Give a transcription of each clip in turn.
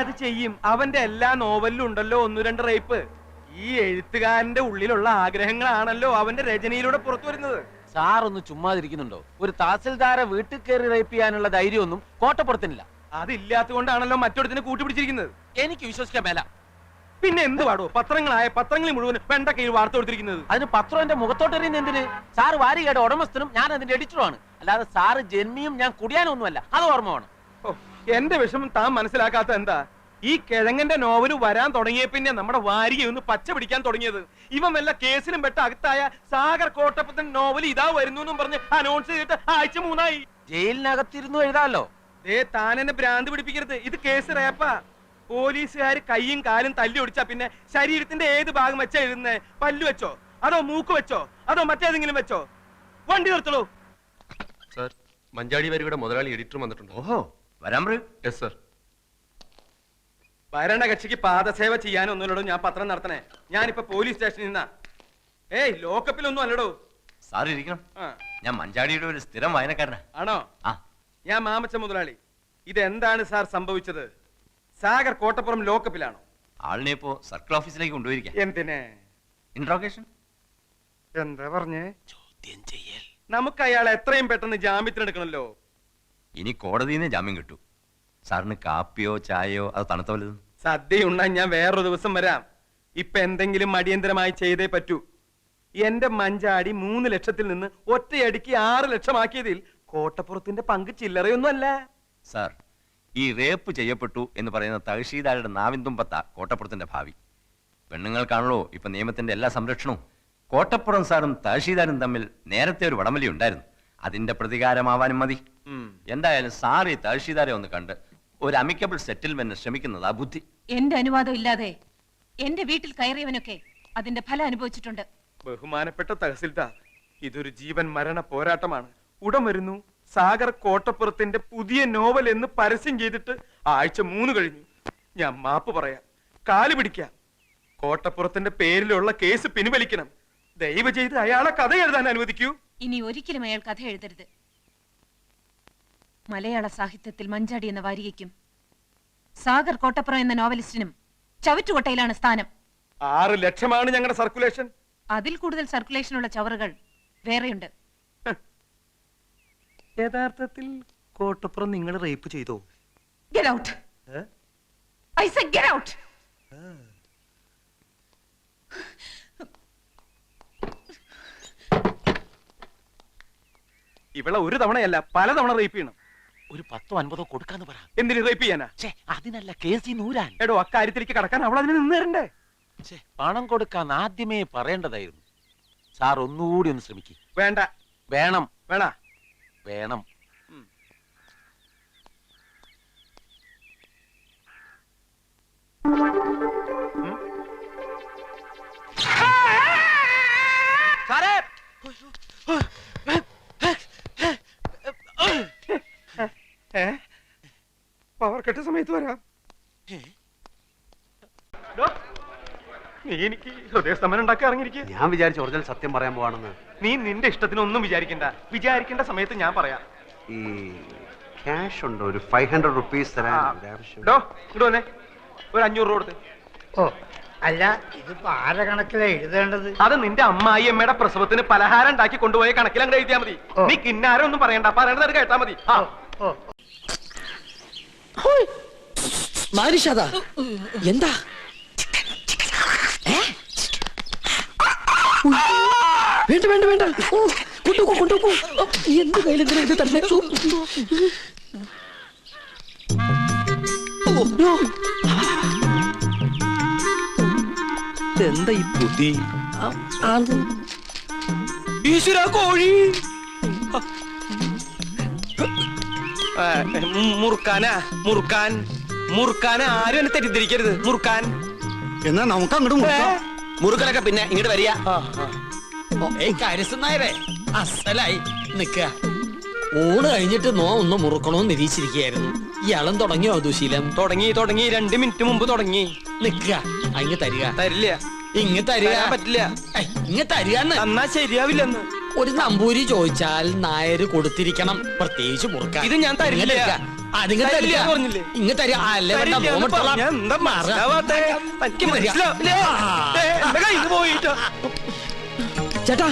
അത് ചെയ്യും. അവന്റെ എല്ലാ നോവലിലും ഉണ്ടല്ലോ ഒന്ന് രണ്ട് റേപ്പ്. ഈ എഴുത്തുകാരന്റെ ഉള്ളിലുള്ള ആഗ്രഹങ്ങളാണല്ലോ അവന്റെ രചനയിലൂടെ പുറത്തു വരുന്നത്. സാർ ഒന്ന് ചുമ്മാതിരിക്കുന്നുണ്ടോ? ഒരു തഹസിൽദാരെ വീട്ടിൽ കയറി റേപ്പ് ചെയ്യാനുള്ള ധൈര്യമൊന്നും കോട്ടപ്പുറത്തിനില്ല. അതില്ലാത്തതുകൊണ്ടാണല്ലോ മറ്റൊരുത്തിനെ കൂട്ടുപിടിച്ചിരിക്കുന്നത്. എനിക്ക് വിശ്വസിക്കാൻ മേല. പിന്നെ എന്ത് പാടോ? പത്രങ്ങളിൽ മുഴുവൻ വെണ്ട കീഴ് വാർത്ത കൊടുത്തിരിക്കുന്നത്. അതിന് പത്രം എന്റെ മുഖത്തോട്ടെറിയുന്ന എന്തിന്? സാറ് വാരികയുടെ ഉടമസ്ഥനും ഞാൻ അതിന്റെ എഡിറ്ററുമാണ്. അല്ലാതെ സാറ് ജന്മിയും ഞാൻ കുടിയാനൊന്നുമല്ല. അത് ഓർമ്മ വേണം. എന്റെ വിഷമം താൻ മനസ്സിലാക്കാത്ത എന്താ? ഈ കിഴങ്ങന്റെ നോവല് വരാൻ തുടങ്ങിയ പിന്നെ നമ്മുടെ വാരിക ഒന്ന് പച്ച പിടിക്കാൻ തുടങ്ങിയത്. ഇവൻ വല്ല കേസിലും പെട്ട അകത്തായ സാഗർ കോട്ടപ്പത്തൻ നോവൽ ഇതാ വരുന്നു എന്നും പറഞ്ഞ് അനൗൺസ് ചെയ്തിട്ട് ആഴ്ച 3 ജയിലിനകത്തിരുന്നു എഴുതാമല്ലോ. താൻ എന്നെ ഭ്രാന്ത് പിടിപ്പിക്കരുത്. ഇത് കേസ് റേപ്പാ. പോലീസുകാർ കൈയും കാലും തല്ലി ഒടിച്ചാ പിന്നെ ശരീരത്തിന്റെ ഏത് ഭാഗം വെച്ചാ എഴുതുന്നേ? പല്ലു വെച്ചോ, അതോ മൂക്ക് വെച്ചോ, അതോ മറ്റേതെങ്കിലും വെച്ചോ? വണ്ടി നിർത്തളൂ. സർ, മഞ്ചാടി വാരികയുടെ മുതലാളി എഡിറ്റർ വന്നിട്ടുണ്ട്. ഓഹോ, വരാൻ പറയൂ. Yes sir. ഭരണകക്ഷിക്ക് പാദസേവ ചെയ്യാനൊന്നുമില്ലടോ ഞാൻ പത്രം നടത്തണേ. ഞാനിപ്പോ പോലീസ് സ്റ്റേഷനിൽ നിന്നാ. ലോക്കപ്പിലൊന്നും അല്ലടോ. സാർ ഇരിക്കണം. ഞാൻ മഞ്ചാടിയുടെ ഒരു സ്ഥിരം വായനക്കാരനാ. ആണോ? ഞാൻ മാമച്ച മുതലാളി. ഇതെന്താണ് സാർ സംഭവിച്ചത്? സാഗർ കോട്ടപ്പുറം ലോക്കപ്പിലാണോ? ആളിനെ ഇപ്പോ സർക്കിൾ ഓഫീസിലേക്ക് കൊണ്ടുപോയിരിക്കാം. എന്തിനെ? ഇൻട്രോഗേഷൻ. എന്താ പറഞ്ഞേ? ചോദ്യം ചെയ്യൽ. നമുക്ക് അയാളെ എത്രയും പെട്ടെന്ന് ജാമ്യത്തിനെടുക്കണല്ലോ. ഇനി കോടതിയിൽ നിന്ന് ജാമ്യം കിട്ടൂ. സാറിന് കാപ്പിയോ ചായയോ അത് തണുത്ത വലുതും? സദ്യ ഉണ്ണാൻ ഞാൻ വേറൊരു ദിവസം വരാം. ഇപ്പൊ എന്തെങ്കിലും അടിയന്തരമായി ചെയ്തേ പറ്റൂ. എന്റെ മഞ്ചാടി 3 ലക്ഷത്തിൽ നിന്ന് ഒറ്റയടിക്ക് 6 ലക്ഷമാക്കിയതിൽ കോട്ടപ്പുറത്തിന്റെ പങ്ക് ചില്ലറയൊന്നും അല്ല. സാർ, ഈ റേപ്പ് ചെയ്യപ്പെട്ടു എന്ന് പറയുന്ന തഹസീൽദാരുടെ നാവിൻതുമ്പത്ത കോട്ടപ്പുറത്തിന്റെ ഭാവി. പെണ്ണുങ്ങൾക്കാണല്ലോ ഇപ്പൊ നിയമത്തിന്റെ എല്ലാ സംരക്ഷണവും. കോട്ടപ്പുറം സാറും തഹസീൽദാരും തമ്മിൽ നേരത്തെ ഒരു വടംവലി ഉണ്ടായിരുന്നു. അതിന്റെ പ്രതികാരമാവാനും മതി. എന്തായാലും സാർ ഈ തഹസീൽദാരെ ഒന്ന് കണ്ട് ഒരു അമിക്കബിൾ സെറ്റിൽമെന്റ് ശ്രമിക്കുന്നതാ ബുദ്ധി. എന്റെ അനുവാദം ഇല്ലാതെ എന്റെ വീട്ടിൽ കയറിയവനൊക്കെ അതിന്റെ ഫലം അനുഭവിച്ചിട്ടുണ്ട്. ബഹുമാനപ്പെട്ട തഹസിൽദാർ, ഇതൊരു ജീവൻ മരണ പോരാട്ടമാണ്. ഉടൻ വരുന്നു. സാഗർ കോട്ടപ്പുറത്തിന്റെ പുതിയ നോവൽ എന്ന് പരസ്യം ചെയ്തിട്ട് ആഴ്ച 3 കഴിഞ്ഞു. ഞാൻ മാപ്പ് പറയാം, കാല് പിടിക്കാം. കോട്ടപ്പുറത്തിന്റെ പേരിലുള്ള കേസ് പിൻവലിക്കണം. ദയവ് ചെയ്ത് അയാളെ കഥ എഴുതാൻ അനുവദിക്കൂ. ഇനി ഒരിക്കലും അയാൾ കഥ എഴുതരുത്. മലയാള സാഹിത്യത്തിൽ മഞ്ചാടി എന്ന വാരികയ്ക്കും സാഗർ കോട്ടപ്പുറം എന്ന നോവലിസ്റ്റിനും ചവറ്റുകൊട്ടയിലാണ് സ്ഥാനം. 6 ലക്ഷമാണ് ഞങ്ങളുടെ സർക്കുലേഷൻ. അതിൽ കൂടുതൽ സർക്കുലേഷനുള്ള ചവറുകൾ വേറെയുണ്ട്. യഥാർത്ഥത്തിൽ കോട്ടപ്പുറം നിങ്ങൾ റേപ്പ് ചെയ്തോ? Get out. I said get out. ഇവളെ ഒരു തവണയല്ല പല തവണ റേപ്പ് ചെയ്യണം. ഒരു 10-50 കൊടുക്കാന്ന് പറ. എന്തിനു റേപ്പ് ചെയ്യാനാ? അതിനല്ല, കേസി നൂരാൻ. എടോ, അക്കാര്യത്തിലേക്ക് കടക്കാൻ അവൾ അതിന് നിന്ന് തരണ്ടേ? പണം കൊടുക്കാൻ ആദ്യമേ പറയേണ്ടതായിരുന്നു. സാർ ഒന്നുകൂടി ഒന്ന് ശ്രമിക്കും. വേണ്ട. വേണം. വേണ? വേണം. പവർ കട്ട് സമയത്ത് വരാം. നീ എനിക്ക് ഹൃദയസ്തംഭനം ഉണ്ടാക്കി ഇറങ്ങിയിരിക്കുക. ഞാൻ വിചാരിച്ചു ഒറിജിനൽ സത്യം പറയാൻ പോവാണെന്ന്. നീ നിന്റെ ഇഷ്ടത്തിനൊന്നും വിചാരിക്കേണ്ട സമയത്ത് ഞാൻ പറയാം. ഈ ക്യാഷ് ഉണ്ടോ? ഒരു 500 റുപ്പീസ് തരാൻ. ഒരു 500 രൂപ കൊടുത്ത്. ഓ അല്ല, ഇതിപ്പോ ആരെ കണക്കിലാ എഴുതേണ്ടത്? അത് നിന്റെ അമ്മായി അമ്മയുടെ പ്രസവത്തിന് പലഹാരം ഉണ്ടാക്കി കൊണ്ടുപോയ കണക്കിലങ്ങ് എഴുതിയാ മതി. നീ കിന്നാരം ഒന്നും പറയണ്ട, പറയണത് കേട്ടാ മതി. എന്താ വേണ്ട വേണ്ട വേണ്ട, കൊണ്ടുപോ. എന്ത് കയ്യിലെന്തിനാ ഇത് തന്നെ? എന്താ ഈ ബുദ്ധി? ഈശ്വര, കോഴി. മുറുക്കാൻ ആരും എന്നെ തെറ്റിദ്ധരിക്കരുത്. മുറുക്കാൻ എന്നാ നമുക്ക് അങ്ങോട്ട് മുറുക്കലൊക്കെ പിന്നെ ഇങ്ങോട്ട് വരിക. കാര്യസ്ഥനായരെ അസലായി നിക്ക. ഊണ് കഴിഞ്ഞിട്ട് ഒന്ന് മുറുക്കണോന്ന് നിരീക്ഷിച്ചിരിക്കുകയായിരുന്നു. ഇയാളും തുടങ്ങിയോ ദുശീലം? തുടങ്ങി 2 മിനിറ്റ് മുമ്പ് തുടങ്ങി. നിക്ക, അങ്ങ് തരിക. തരില്ല. ഇങ്ങ് തരിക. പറ്റില്ല. ഇങ്ങ് തരികന്ന്. എന്നാ ശരിയാവില്ലെന്ന്. ഒരു നമ്പൂരി ചോദിച്ചാൽ നായര് കൊടുത്തിരിക്കണം, പ്രത്യേകിച്ച് മുറുക്കാൻ. ഇത് ഞാൻ തരില്ല. അതിങ്ങോട്ട് തരില്ല എന്ന് പറഞ്ഞില്ലേ? ഇങ്ങോട്ട് തരിക. അല്ലേ വേണ്ട, തരില്ല എന്ന് നോമ്പെടുത്തോളാം. പറഞ്ഞാ എന്താ മനസ്സിലാവാത്തെ? തനിക്ക് മനസ്സിലാവില്ലേ? എന്റെ കയ്യിൽ നിന്ന് പോയിട്ടോ. ചേട്ടാ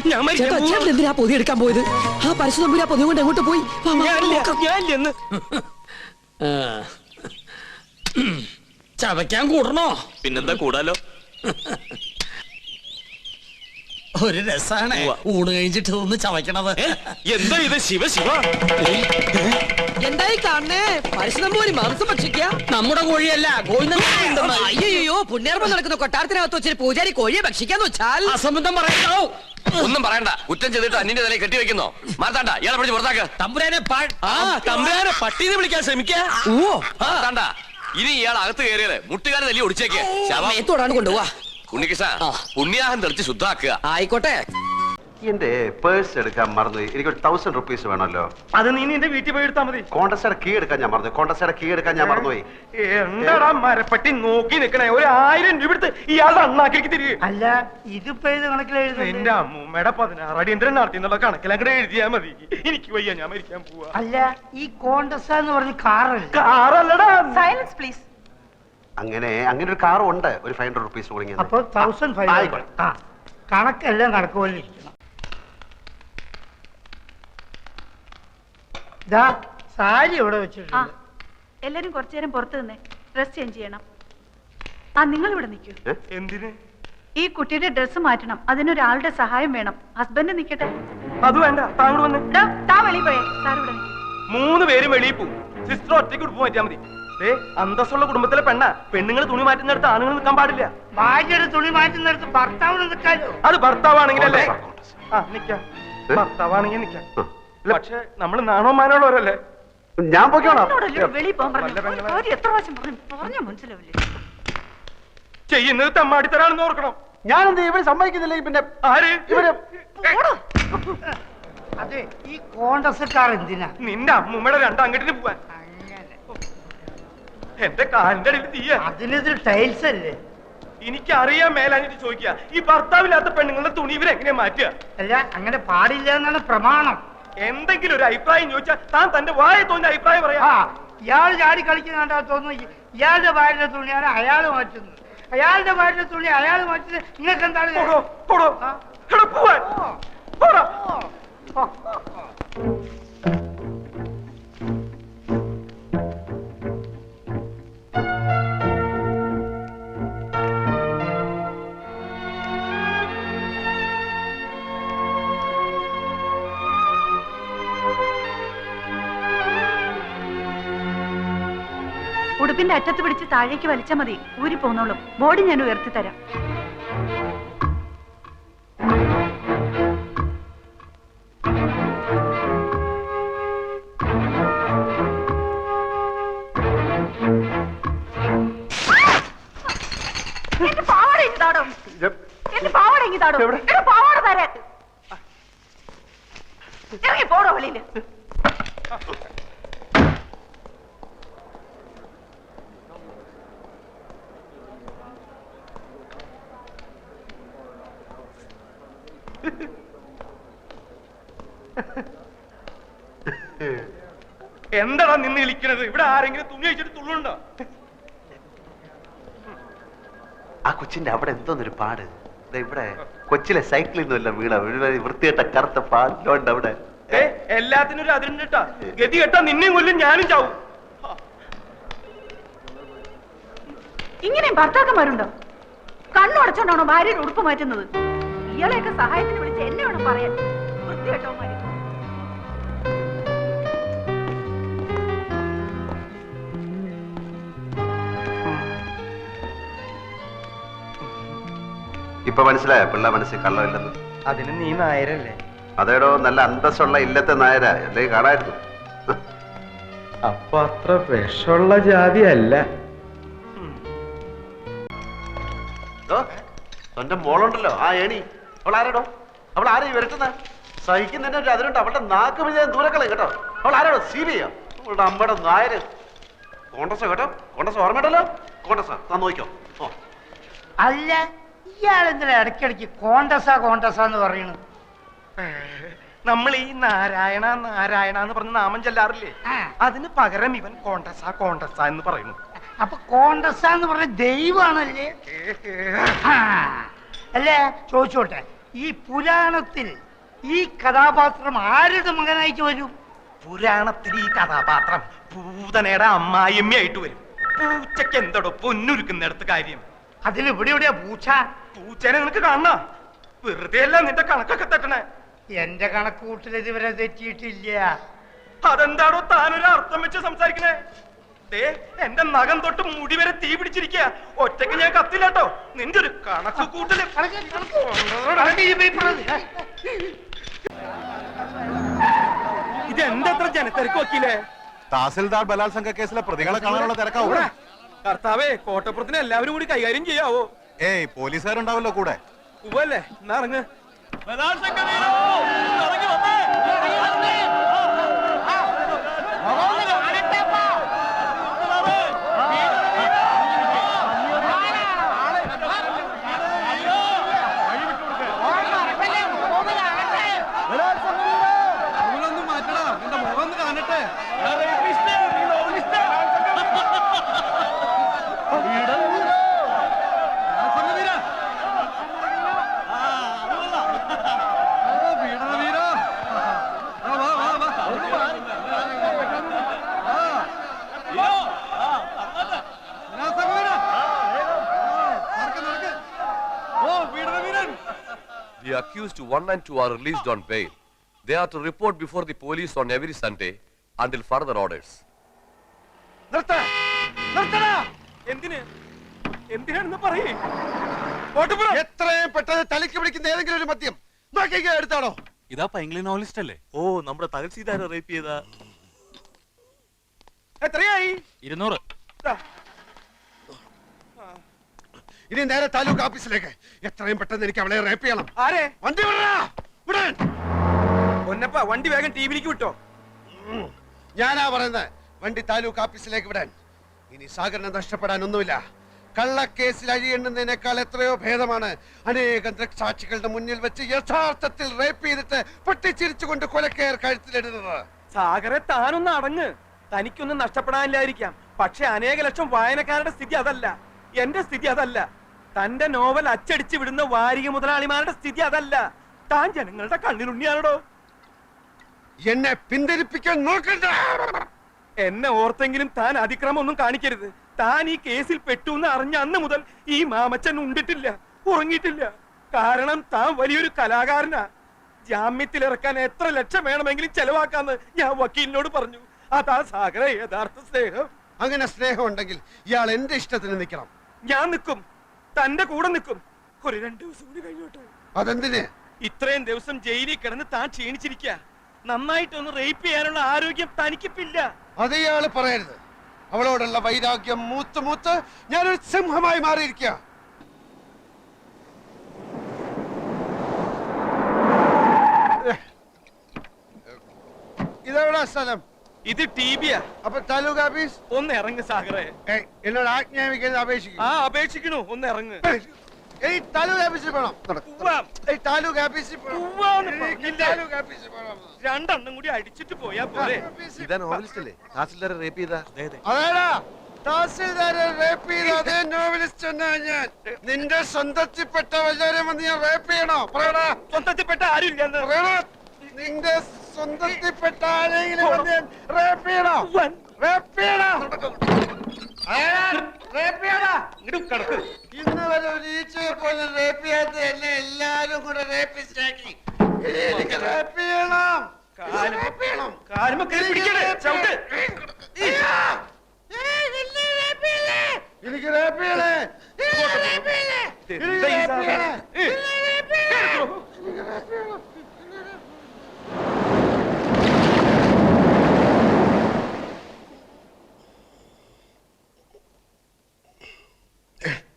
ഞാൻ മരിക്കാൻ ചേട്ടാ പോവാ. ചേട്ടൻ എന്തിനാ പൊതി എടുക്കാൻ പോയത്? ആ പരശുതമ്പുരാ പൊതി കൊണ്ട് എങ്ങോട്ട് പോയി? വാ, വാ, ഞാനില്ല, നോക്കാം. ഞാനില്ലെന്ന്. ചവയ്ക്കാൻ കൂടണോ? പിന്നെന്താ കൂടാലോ. ഒരു രസാണ് ഊണ് കഴിഞ്ഞിട്ട് ഒന്ന് ചവയ്ക്കണത്. എന്താ ഇത്? ശിവ ശിവ. എന്തായി കാണണേ? പരശുതമ്പൂരി മാംസം ഭക്ഷിക്കുക? നമ്മുടെ കോഴിയല്ല, അയ്യോ, പുണ്യാർമ്മം നടക്കുന്ന കൊട്ടാരത്തിനകത്ത് വെച്ചൊരു പൂജാരി കോഴിയെ ഭക്ഷിക്കാന്ന് വെച്ചാൽ അസംബന്ധം പറയണോ? ഒന്നും പറയണ്ട. കുറ്റം ചെയ്തിട്ട് അന്നിന്റെ തലയിൽ കെട്ടിവെക്കുന്നോ? മാർത്താണ്ട, ഇയാളെ പിടിച്ച് പുറത്താക്ക്. തമ്പുരാനെ തമ്പുരാനെ പട്ടീന്ന് വിളിക്കാൻ ശ്രമിക്കാ. മാർത്താണ്ട, ഇനി ഇയാൾ അകത്ത് കയറിയത് മുട്ടുകാരെ തല്ലി ഒടിച്ചേക്ക്. മേത്തോടാണ് കൊണ്ടുപോവാ. ഉണ്ണികൃഷ്ണ, പുണ്യാഹം തെറിച്ച് ശുദ്ധാക്കുക. ആയിക്കോട്ടെ. എന്റെ പേഴ്സ് എടുക്കാൻ മറന്നു. എനിക്കൊരു 1000 റുപ്പീസ് വേണമല്ലോ. അത് നീ നിന്റെ വീട്ടിൽ പോയി എടുത്താ മതി. കോണ്ടസയുടെ കീ എടുക്കാൻ ഞാൻ മറന്നു. കോണ്ടസയുടെ കീ എടുക്കാൻ ഞാൻ മറന്നുപോയി. എന്താടാ മരപ്പട്ടി നോക്കി നിക്കണേ? 1000 രൂപ എടുത്ത് ഇയാളുടെ അണ്ണാക്കിലേക്ക് തിരികെ. അല്ല ഇതിപ്പോ ഏത് കണക്കിലെഴുതുന്നത്? എന്റെ അമ്മൂമ്മയുടെ 16 അടിയന്തരം നടത്തി എന്നുള്ള കണക്കിലങ്ങടെ എഴുതിയാ മതി. എനിക്ക് വയ്യ, ഞാൻ മരിക്കാൻ പോവാ. അല്ല ഈ കോണ്ടസ എന്ന് പറഞ്ഞ കാറല്ല. കാറല്ലടാ. Silence please. അങ്ങനെ ഒരു കാറും ഉണ്ട്. ഒരു 500 റുപ്പീസ് കൊടുങ്ങി. അപ്പൊ 1500. ആ കണക്കെല്ലാം കണക്ക് പോലെ ഇരിക്കണം. ഇതാ സാരി ഇവിടെ വെച്ചിട്ടുണ്ട്. എല്ലാരും കുറച്ചു നേരം പുറത്തു നിന്നേ, ഡ്രസ് ചേഞ്ച് ചെയ്യണം. നിങ്ങൾ ഇവിടെ നിൽക്കൂ. എന്തിന്? ഈ കുട്ടിയുടെ ഡ്രസ് മാറ്റണം. അതിനൊരാളുടെ സഹായം വേണം. ഹസ്ബൻഡ് നിൽക്കട്ടെ. അത് വേണ്ട, താങ്കൾ വന്ന്. താ വെളിയിൽ പോയേ. സാർ ഇവിടെ നിൽക്കും. 3 പേരും വെളിയിൽ പോകും. സിസ്റ്റർ ഒറ്റയ്ക്ക് ഉടുപ്പ് മാറ്റിയാൽ മതി. അന്തസ്സുള്ള കുടുംബത്തിലെ പെണ്ണുങ്ങൾ തുണി മാറ്റുന്നിടത്ത് ആണുങ്ങൾ നിൽക്കാൻ പാടില്ല. ഭാര്യയുടെ തുണി മാറ്റുന്നിടത്ത് ഭർത്താവിന് നിൽക്കാലോ? അത് ഭർത്താവാണെങ്കിലല്ലേ? നിക്കാം. ഭർത്താവാണെങ്കിൽ നിക്കാം. പക്ഷെ നമ്മൾ നാണോ മാനോളവരല്ലേ? ഞാൻ പോയിക്കോളാം. വെളിയിൽ പോകാൻ പറഞ്ഞു. എത്ര പ്രാവശ്യം പറഞ്ഞാ മനസ്സിലാവില്ലേ? ചെയ്യുന്നത് തെമ്മാടിത്തരാണെന്ന് ഓർക്കണം. ഞാൻ എന്ത് ഇവര് സമ്മതിക്കുന്നില്ല. പിന്നെ ആര്? ഇവര് അതെ, ഈ കോണ്ടസക്കാർ എന്തിനാ? നിന്റെ അമ്മൂമ്മയുടെ 2 അങ്കട്ടിന് പോവാൻ. എന്റെ കാലിന്റെ അടിയിൽ തീയ. അതിനിത് ടൈൽസ് അല്ലേ? എനിക്കറിയാൻ മേലാഞ്ഞിട്ട് ചോദിക്കുക, ഈ ഭർത്താവില്ലാത്ത പെണ്ണുങ്ങളുടെ തുണി ഇവരെങ്ങനെ മാറ്റുക? അല്ല അങ്ങനെ പാടില്ല എന്നാണ് പ്രമാണം. എന്തെങ്കിലും ഒരു അഭിപ്രായം ചോദിച്ചാൽ താൻ തന്റെ വായ തോന്നിയ അഭിപ്രായം പറയാ. ഇയാൾ ചാടി കളിക്കുന്നുണ്ടാ തോന്നുന്നു. ഇയാളുടെ ഭാര്യയുടെ തുണിയാണ് അയാൾ മാറ്റുന്നത്. അയാളുടെ ഭാര്യയുടെ തുണി അയാൾ മാറ്റുന്നത്. നിങ്ങൾക്ക് എന്താണ്? ഉടുപ്പിന്റെ അറ്റത്ത് പിടിച്ച് താഴേക്ക് വലിച്ചാൽ മതി. ഊരി പോന്നോളും. ബോഡി ഞാൻ ഉയർത്തി തരാം. എന്റെ പാവാട ഇങ്ങതാടോ. എന്റെ പാവാട ഇങ്ങതാടോ. എന്റെ പാവാട തരാൻ. ഇറങ്ങി പോടോ വെളിയില്. എന്താടാ നിന്ന് വിളിക്കണത്? ഇവിടെ ആരെങ്കിലും തുണി വെച്ചിട്ട് തുള്ളുണ്ടോ? ആ കൊച്ചിന്റെ അവിടെ എന്തോന്നൊരു പാട്. ഇവിടെ കൊച്ചിലെ സൈക്കിളിൽ നിന്നല്ല വീണ വൃത്തികെട്ട കറുത്ത പാടിലോണ്ട് അവിടെ. എല്ലാത്തിനും ഒരു അതിരുണ്ടാ. ഗതി കെട്ടാ നിന്നെയും കൊല്ലും, ഞാനും ചാവും. ഇങ്ങനെയും ഭർത്താക്കന്മാരുണ്ടോ? കണ്ണുടച്ചോണ്ടാണോ ഭാര്യയുടെ ഉടുപ്പ് മാറ്റുന്നത്? ഇയാളെയൊക്കെ സഹായത്തിന് വിളിച്ച് എന്നെ വേണം പറയാൻ. വൃത്തികെട്ടവന്മാര്. ഇപ്പൊ മനസ്സിലായ പിള്ള മനസ്സിൽ കള്ളമില്ലെന്ന്? അതിന് നീ നായരല്ലേ? അതേടോ, നല്ല അന്തസ്സുള്ള ഇല്ലത്തെ നായര അല്ലേ കാണായിരുന്നു. അപ്പൊ അത്ര വിഷമുള്ള ജാതി അല്ല. തന്റെ മോളുണ്ടല്ലോ ആ ഏണി, അവൾ ആരാടോ? അവൾ ആരെയും വരട്ടുന്ന സഹിക്കുന്നതിന്റെ ഒരു അതിലുണ്ട്. അവളുടെ നാക്ക് വിജയം ദൂരക്കളെ കേട്ടോ. അവൾ ആരാടോ? സീരിയ അവളുടെ അമ്മയുടെ നായര്. കോണ്ടസ കേട്ടോ, കോണ്ടസ ഓർമ്മയുണ്ടല്ലോ. കോണ്ടസ താൻ നോക്കിക്കോ. അല്ല ഇയാളെന്തിനാ ഇടയ്ക്കിടയ്ക്ക് കോണ്ടസ കോണ്ടസ എന്ന് പറയണു? നമ്മൾ ഈ നാരായണ നാരായണ എന്ന് പറഞ്ഞ നാമം ചെല്ലാറില്ലേ, ആ. അതിന് പകരം ഇവൻ കോണ്ടസ കോണ്ടസ എന്ന് പറയുന്നു. അപ്പൊ കോണ്ടസ എന്ന് പറഞ്ഞ ദൈവമാണല്ലേ? ആ. അല്ലേ, ചോദിച്ചോട്ടെ, ഈ പുരാണത്തിൽ ഈ കഥാപാത്രം ആരുടെ മകനായിട്ട് വരും? പുരാണത്തിൽ ഈ കഥാപാത്രം പൂതനയുടെ അമ്മായിയമ്മയായിട്ട് വരും. പൂച്ചയ്ക്ക് എന്തടോ പൊന്നുരുക്കുന്നിടത്ത് കാര്യം? അതിൽ ഇവിടെ എവിടെയാ പൂച്ച? പൂച്ചനെ നിനക്ക് കാണണ? വെറുതെ അല്ല നിന്റെ കണക്കൊക്കെ തെറ്റണേ. എന്റെ കണക്ക് കൂട്ടൽ ഇതുവരെ തെറ്റിയിട്ടില്ല. അതെന്താണോ താനൊരു അർത്ഥം വെച്ച് സംസാരിക്കണേ? ദേ എന്റെ നഖം തൊട്ട് മുടി വരെ തീ പിടിച്ചിരിക്കുക. ഒറ്റയ്ക്ക് ഞാൻ കത്തില്ല. നിന്റെ ഒരു കണക്ക് കൂട്ടല്. ഇത് എന്തത്ര ജനത്തിരക്ക് വക്കീലേ? തഹസിൽദാർ ബലാത്സംഗ കേസിലെ പ്രതികളെ കാണാനുള്ള തിരക്കാവൂ. കർത്താവേ, കോട്ടപ്പുറത്തിന് എല്ലാവരും കൂടി കൈകാര്യം ചെയ്യാവോ? ഏയ് പോലീസുകാരുണ്ടാവല്ലോ കൂടെ. ഉവ്വല്ലേ, എന്നാ ഇറങ്ങ്. The accused 1 and 2 are released on bail. They are to report before the police on every Sunday until further orders. എന്തിനാണെന്ന് പറയേ? എത്രയും പെട്ടെന്ന് തലയ്ക്ക് പിടിക്കുന്ന ഏതെങ്കിലും ഒരു മദ്യം നോക്കിക്കാൻ എടുത്താണോ? ഇതാ പൈങ്കിളി നോവലിസ്റ്റ് അല്ലേ? ഓ, നമ്മുടെ തഹസിൽദാരെ റേപ്പ് ചെയ്ത. എത്രയായി? 200. ഇനി നേരെ താലൂക്ക് ഓഫീസിലേക്ക്. എത്രയും പെട്ടെന്ന് എനിക്ക് അവളെ റേപ്പ് ചെയ്യണം. ആരെ? വണ്ടി വിടടാ, വിടാൻ. പൊന്നപ്പ, വണ്ടി വേഗം ടിവിയിലേക്ക് വിട്ടോ. ഞാനാ പറയുന്നത്, വണ്ടി താലൂക്ക് ഓഫീസിലേക്ക് വിടാൻ. ഇനി സാഗറിനെ നഷ്ടപ്പെടാൻ ഒന്നുമില്ല. കള്ളക്കേസിൽ അഴിയെണ്ണുന്നതിനേക്കാൾ എത്രയോ ഭേദമാണ് അനേകം ദൃക്സാക്ഷികളുടെ മുന്നിൽ വെച്ച് യഥാർത്ഥത്തിൽ റേപ്പ് ചെയ്തിട്ട് പൊട്ടിച്ചിരിച്ചുകൊണ്ട് കൊലക്കയർ കഴുത്തിലിടുന്നത്. സാഗറെ, താനൊന്ന് അടങ്ങ്. തനിക്കൊന്നും നഷ്ടപ്പെടാനില്ലായിരിക്കാം, പക്ഷെ അനേക ലക്ഷം വായനക്കാരുടെ സ്ഥിതി അതല്ല. എന്റെ സ്ഥിതി അതല്ല. തന്റെ നോവൽ അച്ചടിച്ചു വിടുന്ന വാരിക മുതലാളിമാരുടെ സ്ഥിതി അതല്ല. താൻ ജനങ്ങളുടെ കണ്ണിലുണ്ണിയാണോ? എന്നെ പിന്തിരിപ്പിക്കാൻ നോക്കണ്ട. എന്നെ ഓർത്തെങ്കിലും താൻ അതിക്രമം ഒന്നും കാണിക്കരുത്. താൻ ഈ കേസിൽ പെട്ടു എന്ന് അറിഞ്ഞ അന്ന് മുതൽ ഈ മാമച്ചൻ ഉണ്ടിട്ടില്ല, ഉറങ്ങിയിട്ടില്ല. കാരണം താൻ വലിയൊരു കലാകാരനാ. ജാമ്യത്തിലിറക്കാൻ എത്ര ലക്ഷം വേണമെങ്കിലും ചെലവാക്കാന്ന് ഞാൻ വക്കീലിനോട് പറഞ്ഞു. അതാ സാഗര യഥാർത്ഥ സ്നേഹം. അങ്ങനെ സ്നേഹം ഉണ്ടെങ്കിൽ ഇയാൾ എന്റെ ഇഷ്ടത്തിന് നിൽക്കണം. ഞാൻ നിൽക്കും, തന്റെ കൂടെ നിൽക്കും. ഒരു 2 ദിവസം കൂടി കഴിഞ്ഞോട്ടെ. അതെന്തിന്? ഇത്രയും ദിവസം ജയിലിൽ കിടന്ന് താൻ ക്ഷീണിച്ചിരിക്കുക. നന്നായിട്ടൊന്ന് റേപ്പ് ചെയ്യാനുള്ള ആരോഗ്യം തനിക്കിപ്പില്ല. അത് ഇയാള് പറയരുത്. അവളോടുള്ള വൈരാഗ്യം മൂത്ത് മൂത്ത് ഞാനൊരു സിംഹമായി മാറിയിരിക്കുക. ഇതെവിടാ സ്ഥലം? ഇത് ടിബിയാ. അപ്പൊ താലൂക്ക് ഓഫീസ്? ഒന്ന് ഇറങ്ങ് സാഗറെ. എന്നോട് ആജ്ഞാപിക്കുന്നത് അപേക്ഷിക്കും. ആ, അപേക്ഷിക്കണു. ഒന്ന് ഇറങ്ങ്. താലൂക്ക് ഓഫീസിൽ പോണം. താലൂക്ക് ഓഫീസിൽ രണ്ടെണ്ണം കൂടി അടിച്ചിട്ട് പോയാ പോരെ. ഇതാ നോവലിസ്റ്റ് അല്ലേ തഹസിൽദാരെ റേപ്പ് ചെയ്ത? അതേടാ, തഹസിൽദാരെ റേപ്പ് ചെയ്ത അതേ നോവലിസ്റ്റ് തന്നെ ഞാൻ. നിന്റെ സ്വന്തത്തിൽപ്പെട്ട വല്ലവരും വന്ന് ഞാൻ റേപ്പ് ചെയ്യണോ? പറയടാ. സ്വന്തത്തിൽപ്പെട്ട ആരും ഇല്ലെന്ന്. നിന്റെ സ്വന്തത്തിൽപ്പെട്ട ആരെങ്കിലും വന്ന് ഞാൻ റേപ്പ് ചെയ്യണോ? റേപ്പ് ചെയ്യണോ? ഇന്ന് വരെ ഒരു ഈച്ചയെ പോലെ റേപ്പ് ചെയ്യാത്ത എന്നെ എല്ലാരും കൂടെ റേപ്പിസ്റ്റാക്കി. എനിക്ക് റേപ്പ് ചെയ്യണം. റേപ്പ് ചെയ്യണം. എനിക്ക് റേപ്പ് ചെയ്യണേ.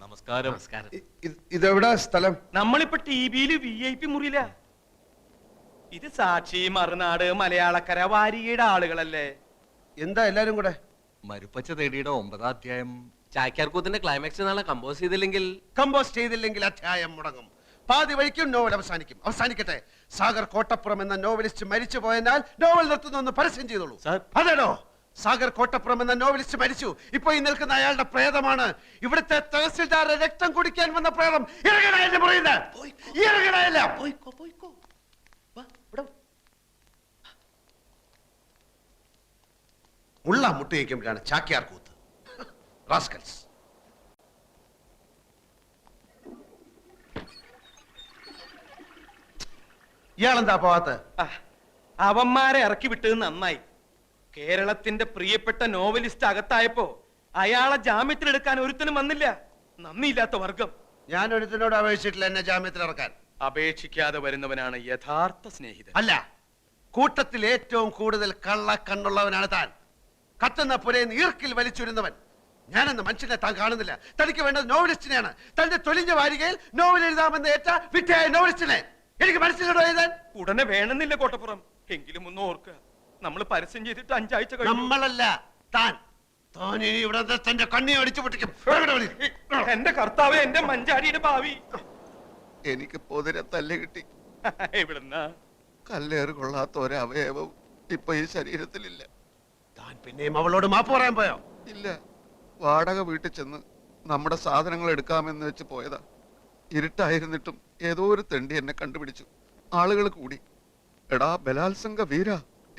നമസ്കാരം. ഇതെവിടാ സ്ഥലം? നമ്മളിപ്പോ ടിവിയില് VIP മുറിയില. ഇത് സാക്ഷി, മറുനാട്, മലയാളക്കര, വാരികയുടെ ആളുകളല്ലേ? എന്താ എല്ലാരും കൂടെ? മരുപ്പച്ച തേടിയുടെ 9ാം അധ്യായം ചാക്യാർകൂത്തിന്റെ ക്ലൈമാക്സ് നാളെ കമ്പോസ് ചെയ്തില്ലെങ്കിൽ കമ്പോസ്റ്റ് ചെയ്തില്ലെങ്കിൽ അധ്യായം മുടങ്ങും. പാതി വഴിക്കും നോവൽ അവസാനിക്കട്ടെ. സാഗർ കോട്ടപ്പുറം എന്ന നോവലിസ്റ്റ് മരിച്ചു പോയതിനാൽ നോവൽ നിർത്തുന്നു പരസ്യം ചെയ്തോളൂ. അതേടോ, സാഗർ കോട്ടപ്പുറം എന്ന നോവലിസ്റ്റ് മരിച്ചു. ഇപ്പൊ ഈ നിൽക്കുന്ന അയാളുടെ പ്രേതമാണ് ഇവിടുത്തെ തഹസിൽദാരുടെ രക്തം കുടിക്കാൻ വന്ന പ്രേതം. ഇറങ്ങണയല്ലേ പറയുന്നത്? ഇറങ്ങണയല്ല. മുള്ള മുട്ടയിക്കുമ്പോഴാണ് ചാക്യാർ കൂത്ത്. റാസ്കൽസ്. ഇയാളെന്താ പോവാത്ത? അവന്മാരെ ഇറക്കി വിട്ടത് നന്നായി. കേരളത്തിന്റെ പ്രിയപ്പെട്ട നോവലിസ്റ്റ് അകത്തായപ്പോ അയാളെ ജാമ്യത്തിലെടുക്കാൻ ഒരുത്തനും വന്നില്ല. നന്ദിയില്ലാത്ത വർഗം. ഞാൻ ഒരുത്തിനോട് അപേക്ഷിച്ചിട്ടില്ല എന്നെ ജാമ്യത്തിൽ ഇറക്കാൻ. അപേക്ഷിക്കാതെ വരുന്നവനാണ് യഥാർത്ഥ സ്നേഹിതൻ. അല്ല, കൂട്ടത്തിൽ ഏറ്റവും കൂടുതൽ കള്ളക്കണ്ണുള്ളവനാണ് താൻ. കത്തുന്ന പുരയിൽ ഈർക്കിൽ വലിച്ചുരുന്നവൻ. ഞാനെന്ന മനുഷ്യനെ താൻ കാണുന്നില്ല. തനിക്ക് വേണ്ടത് നോവലിസ്റ്റിനെയാണ്. തന്റെ തൊലിഞ്ഞ വാരികയിൽ നോവൽ എഴുതാമെന്ന് ഏറ്റ വിറ്റയായ നോവലിസ്റ്റിനെ എനിക്ക് മനസ്സിലോ എഴുതാൻ. ഉടനെ വേണമെന്നില്ല കോട്ടപ്പുറം. എങ്കിലും ഒന്ന് ഓർക്കുക, നമ്മൾ പരസ്യം ചെയ്തിട്ട് 5 ആഴ്ച കഴിഞ്ഞു. നമ്മളല്ല, താൻ. താൻ ഇനി ഇവിടെ തന്റെ കണ്ണി അടിച്ചു പൊട്ടിക്കും. എന്റെ കർത്താവ്, എന്റെ മഞ്ചാടിയുടെ ഭാവി. എനിക്ക് പൊതിരെ തല്ല് കിട്ടി. എവിടുന്നാ? കല്ലേറ് കൊള്ളാത്ത ഒരവയവം ഇപ്പൊ ഈ ശരീരത്തിലില്ല. താൻ പിന്നെയും അവളോട് മാപ്പ് പറയാൻ പോയോ? ഇല്ല, വാടക വീട്ടിൽ ചെന്ന് നമ്മുടെ സാധനങ്ങൾ എടുക്കാമെന്ന് വെച്ച് പോയതാ. ഇരുട്ടായിരുന്നിട്ടും ഏതോ ഒരു തെണ്ടി എന്നെ കണ്ടുപിടിച്ചു. ആളുകൾ കൂടി എടാ ബലാത്സംഗ വീര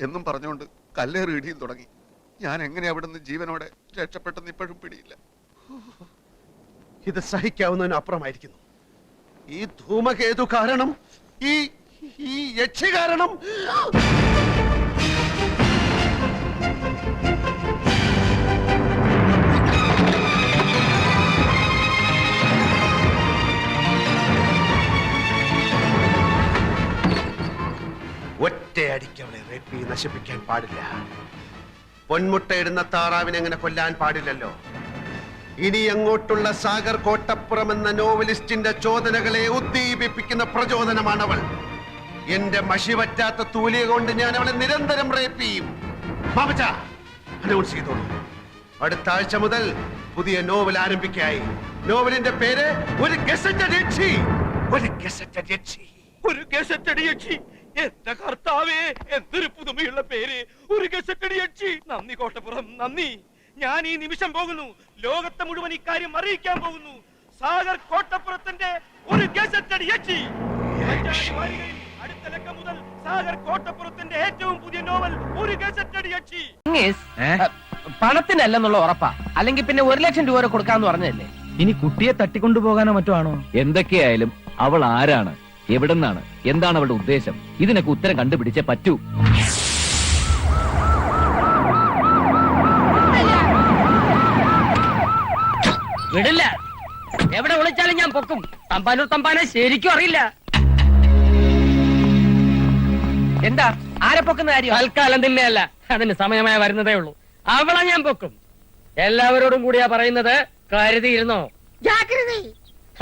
എന്നും പറഞ്ഞുകൊണ്ട് കല്ലേറ് ഇടിയും തുടങ്ങി. ഞാൻ എങ്ങനെ അവിടുന്ന് ജീവനോടെ രക്ഷപ്പെട്ടെന്ന് ഇപ്പോഴും പിടിയില്ല. ഇത് സഹിക്കാവുന്നതിന് അപ്പുറമായിരിക്കുന്നു. ഈ ധൂമകേതു കാരണം, ഈ യക്ഷി കാരണം. ഒറ്റയടിക്ക് അവളെ റേപ്പ് ചെയ്ത് നശിപ്പിക്കാൻ പാടില്ല. പൊന്മുട്ടയിടുന്ന താറാവിനെ അങ്ങനെ കൊല്ലാൻ പാടില്ലല്ലോ. ഇനി അങ്ങോട്ടുള്ള സാഗർ കോട്ടപ്പുറം എന്ന നോവലിസ്റ്റിന്റെ ചോദനകളെ ഉദ്ദീപിപ്പിക്കുന്ന പ്രചോദനമാണവൾ. എന്റെ മഷി പറ്റാത്ത തൂലിക കൊണ്ട് ഞാൻ അവളെ നിരന്തരം റേപ്പ് ചെയ്യും. മാമച്ച അനൗൺസ് ചെയ്തോളൂ. അടുത്ത ആഴ്ച മുതൽ പുതിയ നോവൽ ആരംഭിക്കായി. നോവലിന്റെ പേര് ഒരു ഗസറ്റഡ് യക്ഷി. ഒരു ഗസറ്റഡ് യക്ഷി. ഒരു ഗസറ്റഡ് യക്ഷി. എന്റെ കർത്താവേ, എന്തൊരു പുതുമയുള്ള പേര്, ഒരു ഗസറ്റഡ് യക്ഷി. നന്ദി കോട്ടപ്പുറം, നന്ദി. ഞാൻ ഈ നിമിഷം പോകുന്നു. ലോകത്തെ മുഴുവൻ ഇക്കാര്യം അറിയിക്കാൻ പോകുന്നു. സാഗർ കോട്ടപ്പുറത്തിന്റെ ഒരു ഗസറ്റഡ് യക്ഷി. അടുത്ത ലക്കം മുതൽ സാഗർ കോട്ടപ്പുറത്തിന്റെ ഏറ്റവും പുതിയ നോവൽ ഒരു ഗസറ്റഡ് യക്ഷി. പണത്തിനല്ലെന്നുള്ള ഉറപ്പാ, അല്ലെങ്കിൽ പിന്നെ 1 ലക്ഷം രൂപ വരെ കൊടുക്കാന്ന് പറഞ്ഞതല്ലേ. ഇനി കുട്ടിയെ തട്ടിക്കൊണ്ടുപോകാനോ മറ്റോ ആണോ? എന്തൊക്കെയായാലും അവൾ ആരാണ്, എവിടെന്നാണ്, എന്താണ് അവളുടെ ഉദ്ദേശം, ഇതിനൊക്കെ ഉത്തരം കണ്ടുപിടിച്ചേ പറ്റൂ. വിടില്ല. എവിടെ വിളിച്ചാലും ഞാൻ പൊക്കും. തമ്പാനൂർ തമ്പാനെ ശരിക്കും അറിയില്ല. എന്താ ആരെ പൊക്കുന്ന കാര്യം? തൽക്കാലം തന്നെയല്ല, അതിന് സമയമായി വരുന്നതേ ഉള്ളൂ. അവളെ ഞാൻ പൊക്കും. എല്ലാവരോടും കൂടിയാ പറയുന്നത്, കരുതിയിരുന്നോ.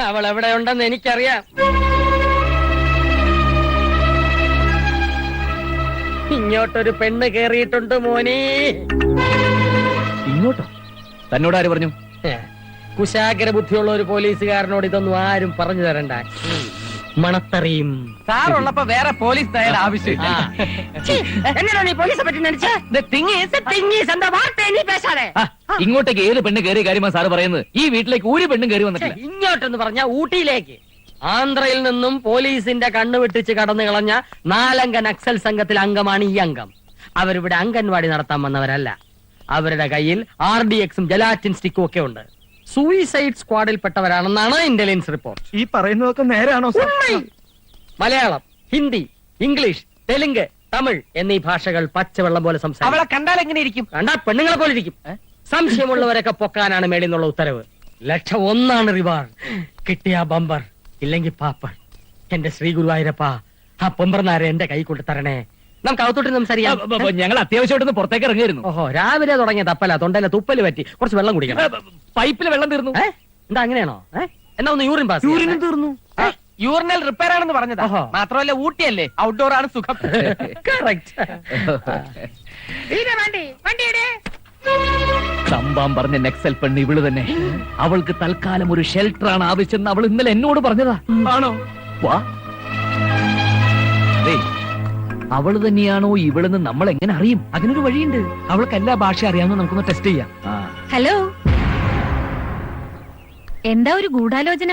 അവൾ എവിടെ ഉണ്ടെന്ന് എനിക്കറിയാം. ഇങ്ങോട്ടൊരു പെണ്ണ് കേറിയിട്ടുണ്ട് മോനെ. ഇങ്ങോട്ടോ? തന്നോട് ആര് പറഞ്ഞു? കുശാഗ്ര ബുദ്ധിയുള്ള ഒരു പോലീസുകാരനോട് ഇതൊന്നും ആരും പറഞ്ഞു തരണ്ട. മണത്തറിയും. സാറുള്ളപ്പോ വേറെ പോലീസ് തയ്യാറ ആവശ്യമില്ല. ഇങ്ങോട്ടേക്ക് ഏത് പെണ്ണ് കയറിയ കാര്യമാണ് സാറ് പറയുന്നത്? ഈ വീട്ടിലേക്ക് ഒരു പെണ്ണും കയറി വന്നിട്ടില്ല. ഇങ്ങോട്ടെന്ന് പറഞ്ഞ ഊട്ടിയിലേക്ക്. ആന്ധ്രയിൽ നിന്നും പോലീസിന്റെ കണ്ണു വെട്ടിച്ച് കടന്നു കളഞ്ഞ 4 അംഗ നക്സൽ സംഘത്തിൽ അംഗമാണ് ഈ അംഗം. അവരിവിടെ അംഗൻവാടി നടത്താൻ വന്നവരല്ല. അവരുടെ കയ്യിൽ RDXും ജലാറ്റിൻ സ്റ്റിക്കും ഒക്കെ ഉണ്ട്. സൂയിസൈഡ് സ്ക്വാഡിൽപ്പെട്ടവരാണെന്നാണ് ഇന്റലിജൻസ് റിപ്പോർട്ട്. ഈ പറയുന്നതൊക്കെ നേരാണോ? മലയാളം, ഹിന്ദി, ഇംഗ്ലീഷ്, തെലുങ്ക്, തമിഴ് എന്നീ ഭാഷകൾ പച്ചവെള്ളം പോലെ സംസാരിക്കും. അവളെ കണ്ടാൽ എങ്ങനെ ഇരിക്കും? കണ്ടാ പെണ്ണുങ്ങളെ പോലെ ഇരിക്കും. സംശയമുള്ളവരൊക്കെ പൊക്കാനാണ് മേളിൽ നിന്നുള്ള ഉത്തരവ്. 1,01,000 റിവാർഡ്. കിട്ടിയ ബമ്പർ, ഇല്ലെങ്കിൽ പാപ്പർ. എന്റെ ശ്രീ ഗുരുവായൂരപ്പ, ആ പൊമ്പർനാരെ എന്റെ കൈ കൊണ്ട് തരണേ. നമുക്ക് അകത്തോട്ട് സംസാരിക്കാം. ഞങ്ങൾ അത്യാവശ്യമായിട്ടൊന്ന് പുറത്തേക്ക് ഇറങ്ങിയിരുന്നു. ഓഹോ, രാവിലെ തുടങ്ങിയ തപ്പല. തൊണ്ടയിലെ തുപ്പല് പറ്റി. കുറച്ച് വെള്ളം കുടിക്കണം. പൈപ്പിൽ വെള്ളം തീർന്നു. എന്താ അങ്ങനെയാണോ? എന്നാ ഒന്ന് യൂറിൻ പാസ്. യൂറിനും തീർന്നു. യൂറിനൽ റിപ്പയർ ആണെന്ന് പറഞ്ഞതാ. മാത്രമല്ല ഊട്ടിയല്ലേ, ഔട്ട്ഡോർ ആണ് സുഖം. സംഭവം പറഞ്ഞ നെക്സൽ പെണ്ണ് ഇവള് തന്നെ. അവൾക്ക് തൽക്കാലം ഒരു ഷെൽട്ടർ ആണ് ആവശ്യം. അവൾ ഇന്നലെ എന്നോട് പറഞ്ഞതാ. ആണോ? വാ. ദേ, അവള് തന്നെയാണോ ഇവളെന്ന് നമ്മൾ എങ്ങനെ അറിയും? അതിനൊരു വഴിയുണ്ട്. അവൾക്ക് എല്ലാ ഭാഷ അറിയാമെന്ന് നമുക്കൊന്ന് ടെസ്റ്റ് ചെയ്യാം. ഹലോ, എന്താ ഒരു ഗൂഢാലോചന?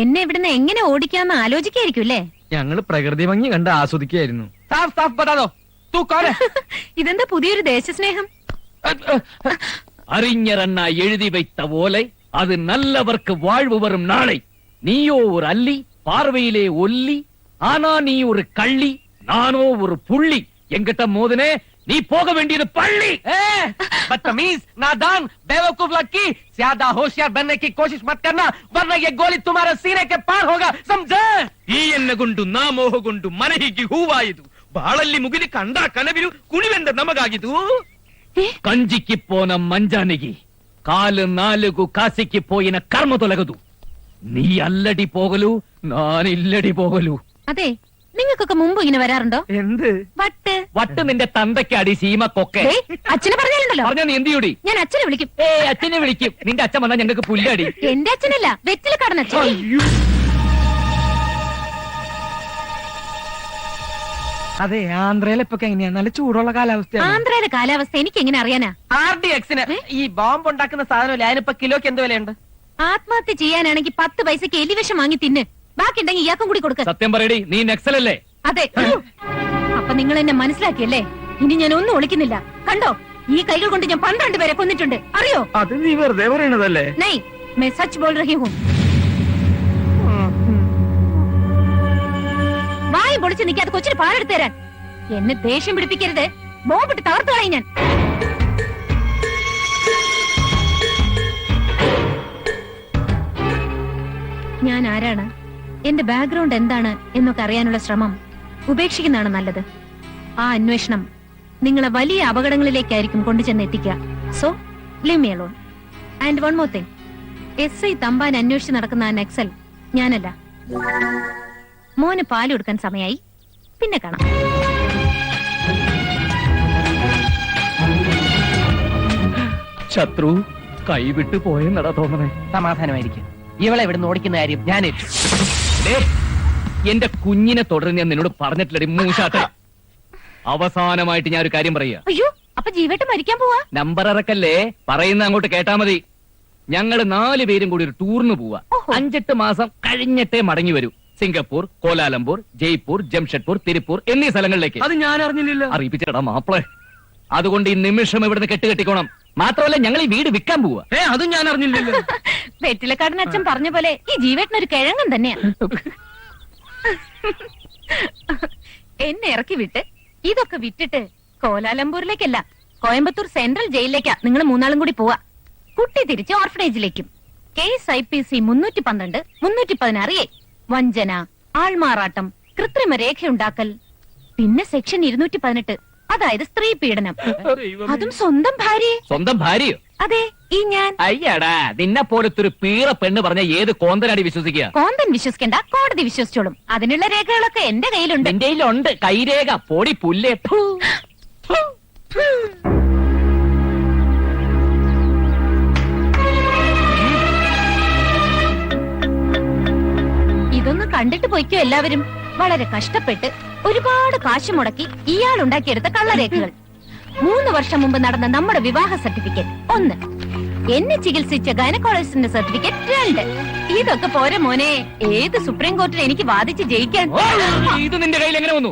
എന്നെ ഇവിടുന്ന് എങ്ങനെ ഓടിക്കാന്ന് ആലോചിക്കായിരിക്കും അല്ലേ? ഞങ്ങള് പ്രകൃതി ഭംഗി കണ്ട് ആസ്വദിക്കായിരുന്നു. ഇതെന്താ പുതിയൊരു ദേശസ്നേഹം? അറിഞ്ഞറണ്ണ എഴുതി வைத்த ഓலை അത് നല്ലവർക്ക് വാഴ്വ് വരും നാളെ. നീയോ ഒരു അല്ലി, பார்வையிலே ഒല്ലി, ஆனா நீ ஒரு கள்ளி, நானோ ஒரு புள்ளி. எங்கிட்ட மோதனே நீ போக வேண்டியது பள்ளி. बदतमीज, नादान, बेवकूफ लड़की, ज्यादा होशियार बनने की कोशिश मत करना, वरना ये गोली तुम्हारे सीने के पार होगा, समझे? ಈ ಎನ್ನಗೊಂಡು ನಾ ಮೋಹಗೊಂಡು ಮನಹಿಗೆ ಹೂವಾಯಿತು. ಬಾಳಲ್ಲಿ ಮುಗಿಲಿ ಕಂಡ ಕನವಿರು ಕುಣಿವೆಂದ ನಮಗಾಗಿದು. కంజికి పోన మంజానికి కాలు నాలుగు కాసికి పోయిన కర్మ తొలగదు. നീ അല്ലടി പോകലു, ഞാനില്ലടി പോകലു. അതെ, നിങ്ങൾക്കൊക്കെ മുമ്പ് ഇങ്ങനെ വരാറുണ്ടോ? എന്ത് വട്ട്? വട്ട് നിന്റെ തന്തയ്ക്കടി സീമക്കൊക്കെ. ദേ, അച്ഛനെ പറഞ്ഞാലുണ്ടല്ലോ. പറഞ്ഞ നീ എന്ത് ചെയ്യൂടി? ഞാൻ അച്ഛനെ വിളിക്കും. അച്ഛനെ വിളിക്കും. നിന്റെ അച്ഛൻ വന്നാൽ ഞങ്ങൾക്ക് പുല്ലടി. എന്റെ അച്ഛനല്ല, വെറ്റില കടന്ന അച്ഛൻ. അതെ, ആന്ധ്രയിൽ ഇപ്പൊ എങ്ങനെയാ? നല്ല ചൂടുള്ള കാലാവസ്ഥ. ആന്ധ്രയിലെ കാലാവസ്ഥ എനിക്ക് എങ്ങനെ അറിയാനാ? RDXന് ഈ ബോംബ് ഉണ്ടാക്കുന്ന സാധനമല്ലേ, അതിനിപ്പോ കിലോക്ക് എന്ത് വിലയുണ്ട്? ആത്മഹത്യ ചെയ്യാനാണെങ്കിൽ 10 പൈസക്ക് എലിവിഷം വാങ്ങി തിന്ന്. ബാക്കി ഉണ്ടെങ്കിൽ ഇയാൾക്കും കൂടി കൊടുക്ക. സത്യം പറയടി, നീ നക്സലല്ലേ? അതെ. അപ്പൊ നിങ്ങൾ എന്നെ മനസ്സിലാക്കിയല്ലേ? ഇനി ഞാൻ ഒന്നും ഒളിക്കുന്നില്ല. കണ്ടോ, ഈ കൈകൾ കൊണ്ട് ഞാൻ 12 പേരെ കൊന്നിട്ടുണ്ട്. അറിയോ? അത് നീ വെറുതെ പറയണതല്ലേ? നൈ, मैं सच बोल रही हूँ. വായും പൊളിച്ച് നിൽക്കാതെ കൊച്ചിന് പാലെടുത്ത് തരാൻ. എന്നെ ദേഷ്യം പിടിപ്പിക്കരുത്. ബോംബിട്ട് തകർത്തു കളയും ഞാൻ. ഞാൻ ആരാണ്, എന്റെ ബാക്ക്ഗ്രൗണ്ട് എന്താണ് എന്നൊക്കെ അറിയാനുള്ള ശ്രമം ഉപേക്ഷിക്കുന്നതാണ് നല്ലത്. ആ അന്വേഷണം നിങ്ങളെ വലിയ അപകടങ്ങളിലേക്കായിരിക്കും കൊണ്ടുചെന്ന് എത്തിക്കുക. So leave me alone. And one more thing, SI Thampan അന്വേഷിച്ച് നടക്കുന്ന ആ നക്സൽ ഞാനല്ല. മോന് പാല് കൊടുക്കാൻ സമയായി. പിന്നെ കാണാം. ശത്രു കൈവിട്ട് പോയെന്നടാ തോന്നണേ. സമാധാനമായിരിക്കും. ഇവളെ ഇവിടുന്ന് ഓടിക്കുന്ന കാര്യം ഞാൻ ഏറ്റു. എന്റെ കുഞ്ഞിനെ തുടർന്ന് ഞാൻ നിന്നോട് പറഞ്ഞിട്ടില്ലടി മൂശാട്ട. അവസാനമായിട്ട് ഞാൻ ഒരു കാര്യം പറയാ. അയ്യോ, അപ്പൊ ജീവേട്ട് മരിക്കാൻ പോവാ? നമ്പർ ഇറക്കല്ലേ, പറയുന്ന അങ്ങോട്ട് കേട്ടാ മതി. ഞങ്ങള് 4 പേരും കൂടി ഒരു ടൂറിന് പോവാ. 5-8 മാസം കഴിഞ്ഞിട്ടേ മടങ്ങി വരൂ. സിംഗപ്പൂർ, കോലാലംപൂർ, ജയ്പൂർ, ജംഷഡ്പൂർ, തിരുപ്പൂർ എന്നീ സ്ഥലങ്ങളിലേക്ക്. അത് ഞാൻ അറിഞ്ഞില്ലല്ലോ. അറിയിപ്പിച്ചടാ മാപ്പിളെ. അതുകൊണ്ട് ഈ നിമിഷം ഇവിടുന്ന് കെട്ടുകെട്ടിക്കോണം. മാത്രമല്ല, ഞങ്ങൾ ഈ വീട് വിൽക്കാൻ പോവാ. അതും ഞാൻ അറിഞ്ഞില്ലല്ലോ. വെറ്റിലക്കാടൻ അച്ഛൻ പറഞ്ഞ പോലെ ഈ ജീവേട്ടനൊരു കിഴങ്ങൻ തന്നെയാ. എന്നെ ഇറക്കി വിട്ട് ഇതൊക്കെ വിറ്റിട്ട് കോലാലംപൂരിലേക്കല്ല, കോയമ്പത്തൂർ സെൻട്രൽ ജയിലിലേക്കാ നിങ്ങൾ 3 കൂടി പോവാ. കുട്ടി തിരിച്ച് ഓർഫനേജിലേക്കും. കേസ് IPC 312, 316A, വഞ്ചന, ആൾമാറാട്ടം, കൃത്രിമ രേഖയുണ്ടാക്കൽ, പിന്നെ സെക്ഷൻ 218, അതായത് സ്ത്രീ പീഡനം. അതും സ്വന്തം ഭാര്യ. സ്വന്തം ഭാര്യയോ? അതെ, ഈ ഞാൻ. അയ്യടാ, നിന്നെ പോലത്തെ ഒരു പീറ പെണ്ണ് പറഞ്ഞ ഏത് കോന്തനാടി വിശ്വസിക്കുക? കോന്തൻ വിശ്വസിക്കണ്ട, കോടതി വിശ്വസിച്ചോളും. അതിനുള്ള രേഖകളൊക്കെ എന്റെ കയ്യിലുണ്ട്. എന്റെ കയ്യിലുണ്ട് കൈരേഖ. പൊടി പുല്ലേ. ഇതൊന്ന് കണ്ടിട്ട് പോയിക്കോ എല്ലാവരും. വളരെ കഷ്ടപ്പെട്ട് ഒരുപാട് കാശ് മുടക്കി ഇയാൾ ഉണ്ടാക്കിയെടുത്ത കള്ളരേഖകൾ. 3 വർഷം മുമ്പ് നടന്ന നമ്മുടെ വിവാഹ സർട്ടിഫിക്കറ്റ് 1, എന്നെ ചികിത്സിച്ച ഗൈനക്കോളജിസ്റ്റിന്റെ സർട്ടിഫിക്കറ്റ് 2. ഇതൊക്കെ പോരെ മോനെ, ഏത് സുപ്രീം കോർട്ടിൽ എനിക്ക് വാദിച്ച് ജയിക്കാൻ. ഇത് നിന്റെ കയ്യിൽ എങ്ങനെ വന്നു?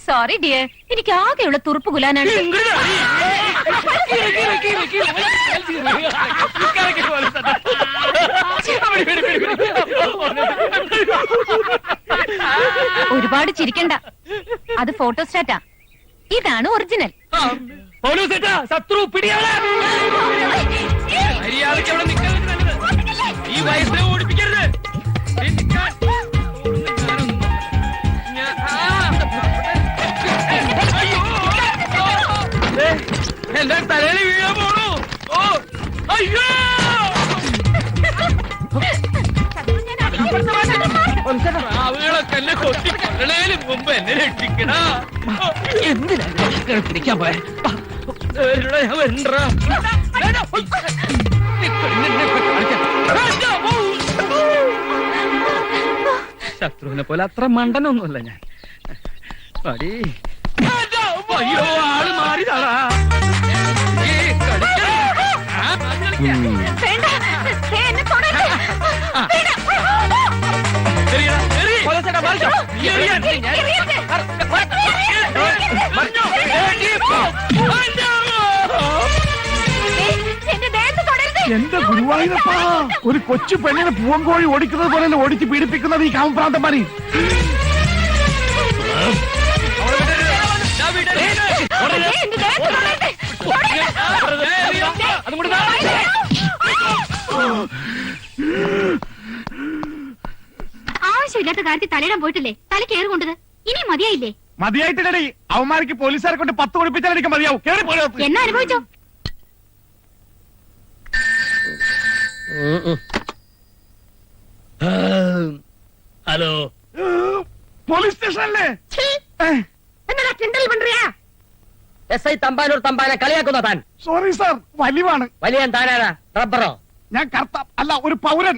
സോറി ഡിയർ, എനിക്ക് ആകെയുള്ള തുറുപ്പ് കുലാനാണ്. ഒരുപാട് ചിരിക്കണ്ട, അത് ഫോട്ടോസ്റ്റാറ്റാ. ഇതാണ് ഒറിജിനൽ. ശത്രു പിടിയാളെ. ഈ വയസ്സിനെ ഓടിപ്പിക്കരുത്. എന്റെ തലയിൽ വീഴാൻ പോണു. ഓ അയ്യോ, ആവുകളൊക്കെ എന്നെ കൊത്തി കൊല്ലണേലും മുമ്പ് എന്നെ രക്ഷിക്കണ. എന്തിനാ പിടിക്കാൻ പോയ? ഞാൻ വരണ്ടാ. ശത്രുവിനെ പോലെ അത്ര മണ്ടനൊന്നുമല്ല ഞാൻ. പടി. അയ്യോ, ആള് മാറിയതാടാ. എന്റെ ഗുരുവായൂരപ്പാ, ഒരു കൊച്ചു പെണ്ണിനെ പൂവങ്കോഴി ഓടിക്കുന്നത് പോലെ ഓടിച്ച് പീഡിപ്പിക്കുന്നത് ഈ കാമപ്രാന്തമാരി. ആവശ്യമില്ലാത്ത കാര്യത്തിൽ തലയിടാൻ പോയിട്ടില്ലേ? തല കയറി കൊണ്ടത് ഇനി മതിയായില്ലേ? മതിയായിട്ടില്ലടി, അവന്മാർക്ക് പോലീസുകാരെ കൊണ്ട് 10 കൊടുപ്പിച്ചാൽ എനിക്ക് മതിയാവും. കേറി പോയോ? എന്നാ അനുഭവിച്ചോ? ഹലോ, പോലീസ് സ്റ്റേഷനല്ലേ? എന്നാ കിണ്ടൽ പண்றியா? എസ് ഐ തമ്പാനൂർ തമ്പാനെ കളിയാക്കുന്ന താൻ. സോറി സാർ, വലിവാണ്. വലിയ താനാരാ? റബ്ബറോ? ഞാൻ കർത്ത അല്ല, ഒരു പൗരൻ.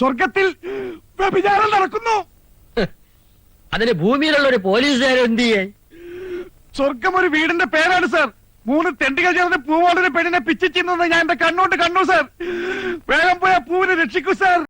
സ്വർഗത്തിൽ വ്യഭിചാരം നടക്കുന്നു. അതിന് ഭൂമിയിലുള്ള ഒരു പോലീസുകാരൻ എന്ത് ചെയ്യേ? സ്വർഗം ഒരു വീടിന്റെ പേരാണ് സാർ. 3 തെണ്ടികൾ ചേർന്ന് പൂവോടൊരു പെണ്ണിനെ പിച്ചിച്ചിരുന്നത് ഞാൻ എന്റെ കണ്ണോട്ട് കണ്ടു സാർ. വേഗം പോയ പൂവിനെ രക്ഷിക്കൂ സാർ.